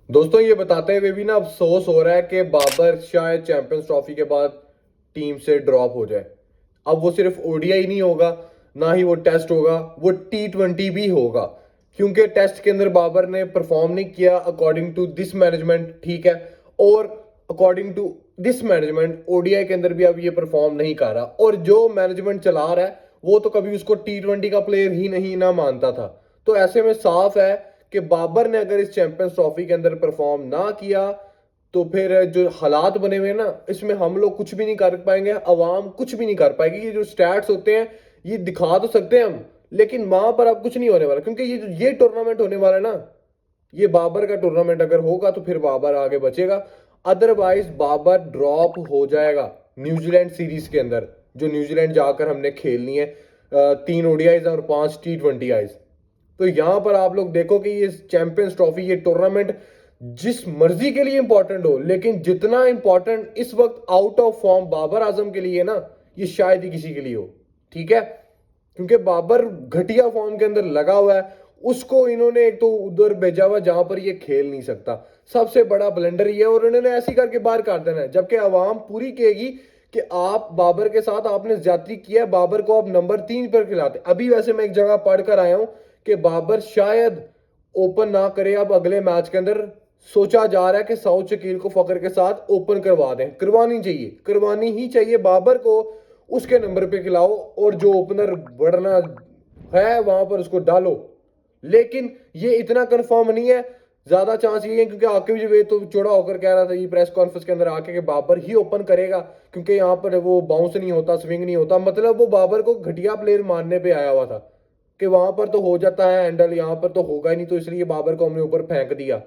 दोस्तों ये बताते हुए भी ना अफसोस हो रहा है कि बाबर शायद चैंपियंस ट्रॉफी के बाद टीम से ड्रॉप हो जाए। अब वो सिर्फ ओडीआई नहीं होगा, ना ही वो टेस्ट होगा, वो T20 भी होगा। क्योंकि टेस्ट के अंदर बाबर ने परफॉर्म नहीं किया अकॉर्डिंग टू दिस मैनेजमेंट, ठीक है। और according to this management ODI के अंदर भी अब ये परफॉर्म नहीं कर रहा, और जो मैनेजमेंट चला रहा है वो तो कभी उसको T20 का प्लेयर ही नहीं ना मानता था। तो ऐसे में साफ है कि बाबर ने अगर इस चैंपियंस ट्रॉफी के अंदर परफॉर्म ना किया तो फिर जो हालात बने हुए हैं ना, इसमें हम लोग कुछ भी नहीं कर पाएंगे, अवाम कुछ भी नहीं कर पाएगी। ये जो स्टैट्स होते हैं ये दिखा तो सकते हैं हम, लेकिन वहां पर अब कुछ नहीं होने वाला, क्योंकि ये टूर्नामेंट होने वाला है ना, ये बाबर का टूर्नामेंट अगर होगा तो फिर बाबर आगे बचेगा। अदरवाइज बाबर ड्रॉप हो जाएगा न्यूजीलैंड सीरीज के अंदर, जो न्यूजीलैंड जाकर हमने खेलनी है। 3 ओडीआईज और 5 T20 आईज। तो यहां पर आप लोग देखो कि ये चैंपियंस ट्रॉफी, ये टूर्नामेंट जिस मर्जी के लिए इंपॉर्टेंट हो, लेकिन जितना इंपॉर्टेंट इस वक्त out of form Babar Azam के लिए ना, ये शायद ही किसी के लिए हो। ठीक है, क्योंकि बाबर घटिया फॉर्म के अंदर लगा हुआ है। उसको इन्होंने एक तो उधर भेजा हुआ जहां पर ये खेल नहीं सकता, सबसे बड़ा ब्लंडर ये है, और इन्होंने ऐसी करके बाहर कर देना है, जबकि आवाम पूरी कहेगी कि आप बाबर के साथ आपने ज्यादती किया है, बाबर को आप नंबर 3 पर खिलाते। अभी वैसे मैं एक जगह पढ़ कर आया हूं कि बाबर शायद ओपन ना करे अब अगले मैच के अंदर। सोचा जा रहा है कि साउथ शकील को फकर के साथ ओपन करवा दें। करवानी चाहिए, करवानी ही चाहिए। बाबर को उसके नंबर पे खिलाओ और जो ओपनर बढ़ना है वहां पर उसको डालो। लेकिन ये इतना कंफर्म नहीं है। ज्यादा चांस ये है, क्योंकि आकिब जवेद तो चौड़ा होकर कह रहा था ये प्रेस कॉन्फ्रेंस के अंदर आके कि बाबर ही ओपन करेगा, क्योंकि यहाँ पर वो बाउंस नहीं होता, स्विंग नहीं होता। मतलब वो बाबर को घटिया प्लेयर मानने पे आया हुआ था कि वहां पर तो हो जाता है हैंडल, यहाँ पर तो होगा ही नहीं, तो इसलिए बाबर को हमने ऊपर फेंक दिया।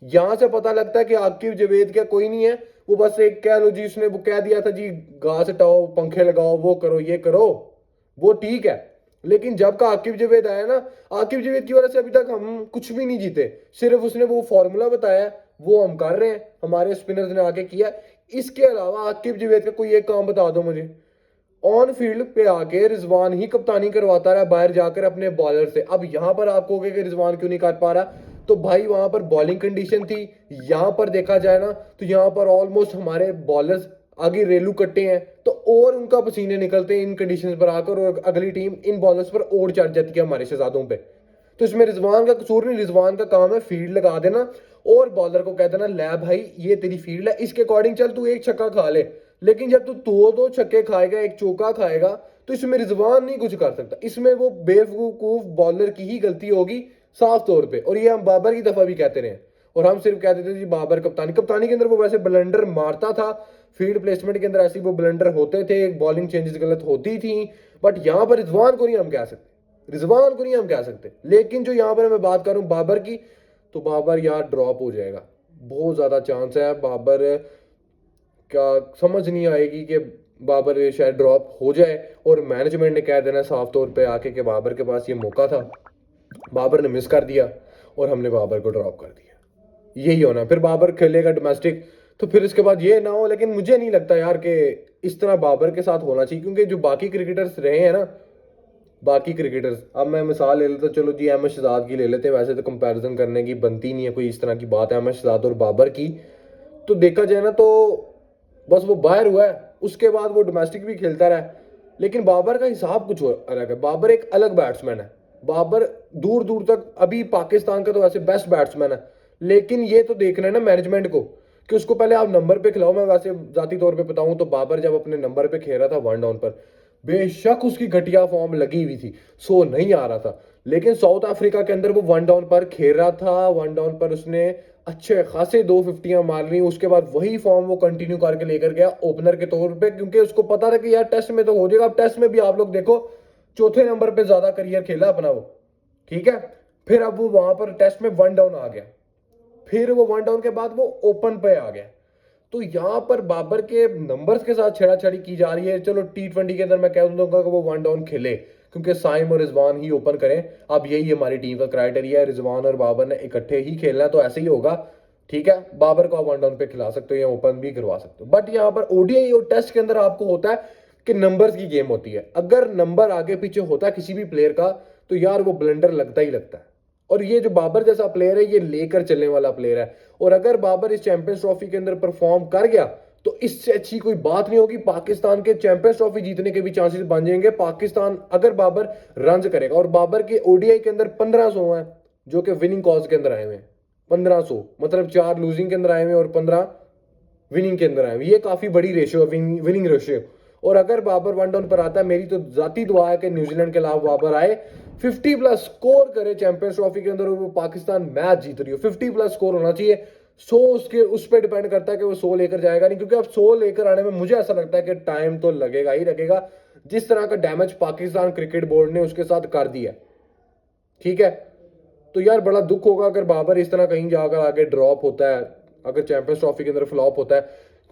यहां से पता लगता है कि आकिब जवेद क्या कोई नहीं है। वो बस एक कह लो जी, उसने वो कह दिया था जी घास हटाओ, पंखे लगाओ, वो करो, ये करो, वो ठीक है। लेकिन जब का आकिब जवेद आया ना, आकिब जवेद की वजह से अभी तक हम कुछ भी नहीं जीते। सिर्फ उसने वो फॉर्मूला बताया, वो हम कर रहे हैं, हमारे स्पिनर्स ने आके किया। इसके अलावा आकिब जवेद का कोई एक काम बता दो मुझे। ऑन फील्ड पे आके रिजवान ही कप्तानी करवाता रहा बाहर जाकर अपने बॉलर से। अब यहां पर आप कहोगे कि रिजवान क्यों नहीं कर पा रहा, तो भाई वहां पर बॉलिंग कंडीशन थी। यहां पर देखा जाए ना तो यहां पर ऑलमोस्ट हमारे बॉलर्स आगे रेलू कट्टे हैं, तो और उनका पसीने निकलते हैं इन कंडीशंस पर आकर, और अगली टीम इन बॉलर्स पर और चढ़ जाती है हमारे शहजादों पे। तो इसमें रिजवान का कसूर नहीं, रिजवान का काम है फील्ड लगा देना और बॉलर को कह देना ले भाई ये तेरी फील्ड है, इसके अकॉर्डिंग चल, तू एक छक्का खा ले। लेकिन जब तू दो दो छक्के खाएगा, एक चौका खाएगा, तो इसमें रिजवान नहीं कुछ कर सकता। इसमें वो बेवकूफ बॉलर की ही गलती होगी साफ तौर पे, और ये हम बाबर की दफा भी कहते रहे। और हम सिर्फ कहते थे जी बाबर कप्तानी कप्तानी के अंदर वो वैसे ब्लंडर मारता था, फील्ड प्लेसमेंट के अंदर ऐसी वो ब्लंडर होते थे, बॉलिंग चेंजेस गलत होती थी। बट यहां पर रिजवान को नहीं हम कह सकते, रिजवान को नहीं हम कह सकते। लेकिन जो यहां पर मैं बात करूं बाबर की, तो बाबर यार ड्रॉप हो जाएगा, बहुत ज्यादा चांस है। बाबर क्या समझ नहीं आएगी कि बाबर शायद ड्रॉप हो जाए, और मैनेजमेंट ने कह देना साफ तौर पे आके कि बाबर के पास ये मौका था, बाबर ने मिस कर दिया और हमने बाबर को ड्रॉप कर दिया। यही होना, फिर बाबर खेलेगा डोमेस्टिक, तो फिर इसके बाद ये ना हो। लेकिन मुझे नहीं लगता यार कि इस तरह बाबर के साथ होना चाहिए, क्योंकि जो बाकी क्रिकेटर्स रहे हैं ना, बाकी क्रिकेटर्स, अब मैं मिसाल ले लेता हूं, चलो जी अहमद शहजाद की ले लेते हैं। वैसे तो कंपैरिजन करने की बनती नहीं है, कोई इस तरह की बात है अहमद शहजाद और बाबर की। तो देखा जाए ना तो बस वो बाहर हुआ है, उसके बाद वो डोमेस्टिक भी खेलता रहा। लेकिन बाबर का हिसाब कुछ और अलग है, बाबर एक अलग बैट्समैन है। बाबर दूर दूर तक अभी पाकिस्तान का तो वैसे बेस्ट बैट्समैन है। लेकिन ये तो देखना है ना मैनेजमेंट को, कि उसको पहले आप नंबर पे खिलाओ। मैं वैसे जाती तौर पे बताऊं तो बाबर जब अपने नंबर पे खेल रहा था 1 डाउन पर, बेशक उसकी घटिया फॉर्म लगी हुई थी, सो नहीं आ रहा था। लेकिन साउथ अफ्रीका के अंदर वो 1 डाउन पर खेल रहा था, 1 डाउन पर उसने अच्छे खासे 2 फिफ्टियां मार ली। उसके बाद वही फॉर्म वो कंटिन्यू करके लेकर गया ओपनर के तौर पे, क्योंकि उसको पता था कि यार टेस्ट में तो हो जाएगा। अब टेस्ट में भी आप लोग देखो, चौथे नंबर पे ज्यादा करियर खेला अपना वो, ठीक है। फिर अब वो वहां पर टेस्ट में 1 डाउन आ गया, फिर वो 1 डाउन के बाद वो ओपन पे आ गया। तो यहां पर बाबर के नंबर्स के साथ छेड़ाछेड़ी की जा रही है। चलो T20 के अंदर मैं कह दूंगा कि वो 1 डाउन खेले, क्योंकि साइम और रिजवान ही ओपन करें। अब यही हमारी टीम का क्राइटेरिया है, रिजवान और बाबर ने इकट्ठे ही खेलना है, तो ऐसे ही होगा। ठीक है, बाबर को आप 1 डाउन पे खिला सकते हो या ओपन भी करवा सकते हो। बट यहाँ पर ओडीआई और टेस्ट के अंदर आपको होता है कि नंबर्स की गेम होती है। अगर नंबर आगे पीछे होता है किसी भी प्लेयर का, तो यार वो ब्लंडर लगता ही लगता है। और ये जो बाबर जैसा प्लेयर है ये लेकर चलने वाला प्लेयर है। और अगर बाबर इस चैंपियंस ट्रॉफी के अंदर परफॉर्म कर गया तो इससे अच्छी कोई बात नहीं होगी। पाकिस्तान के चैंपियंस ट्रॉफी जीतने के भी चांसेस बन जाएंगे पाकिस्तान अगर बाबर रन करेगा। और बाबर के ओडीआई के अंदर 1500 है जो कि विनिंग कॉज के अंदर आए हुए हैं। 1500 मतलब 4 लूजिंग के अंदर आए हुए और 15 विनिंग के अंदर आए हुए। ये काफी बड़ी रेशियो है, विनिंग रेशियो। और अगर बाबर वन डाउन पर आता है, मेरी तो जाती दुआ है कि न्यूजीलैंड के खिलाफ बाबर आए, 50+ स्कोर करे चैंपियंस ट्रॉफी के अंदर, वो पाकिस्तान मैच जीत रही हो। 50+ स्कोर होना चाहिए। 100 उसके उस पर डिपेंड करता है कि वो 100 लेकर जाएगा नहीं, क्योंकि अब 100 लेकर आने में मुझे ऐसा लगता है कि टाइम तो लगेगा ही लगेगा, जिस तरह का डैमेज पाकिस्तान क्रिकेट बोर्ड ने उसके साथ कर दिया। ठीक है, तो यार बड़ा दुख होगा अगर बाबर इस तरह कहीं जाकर आगे ड्रॉप होता है, अगर चैंपियंस ट्रॉफी के अंदर फ्लॉप होता है।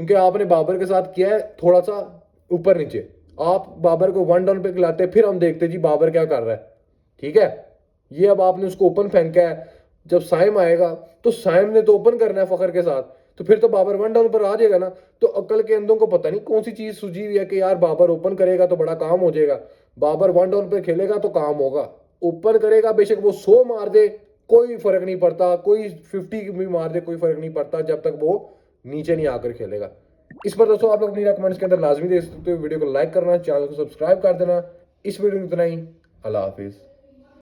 क्योंकि आपने बाबर के साथ किया है थोड़ा सा ऊपर नीचे, आप बाबर को वन डाउन पे खिलाते, फिर हम देखते जी बाबर क्या कर रहा है। ठीक है, ये अब आपने उसको ओपन फेंका है। जब साइम आएगा तो साइम ने तो ओपन करना है फखर के साथ, तो फिर तो बाबर वन डाउन पर आ जाएगा ना। तो अक्ल के अंदों को पता नहीं कौन सी चीज सूझी हुई है कि यार बाबर ओपन करेगा तो बड़ा काम हो जाएगा, बाबर वन डाउन पर खेलेगा तो काम होगा। ओपन करेगा, बेशक वो 100 मार दे कोई फर्क नहीं पड़ता, कोई 50 भी मार दे कोई फर्क नहीं पड़ता, जब तक वो नीचे नहीं आकर खेलेगा। इस पर दोस्तों आप लोग अपनी कमेंट्स के अंदर लाजमी दे सकते हो। वीडियो को लाइक करना, चैनल को सब्सक्राइब कर देना। इस वीडियो में इतना ही। अल्लाह हाफिज।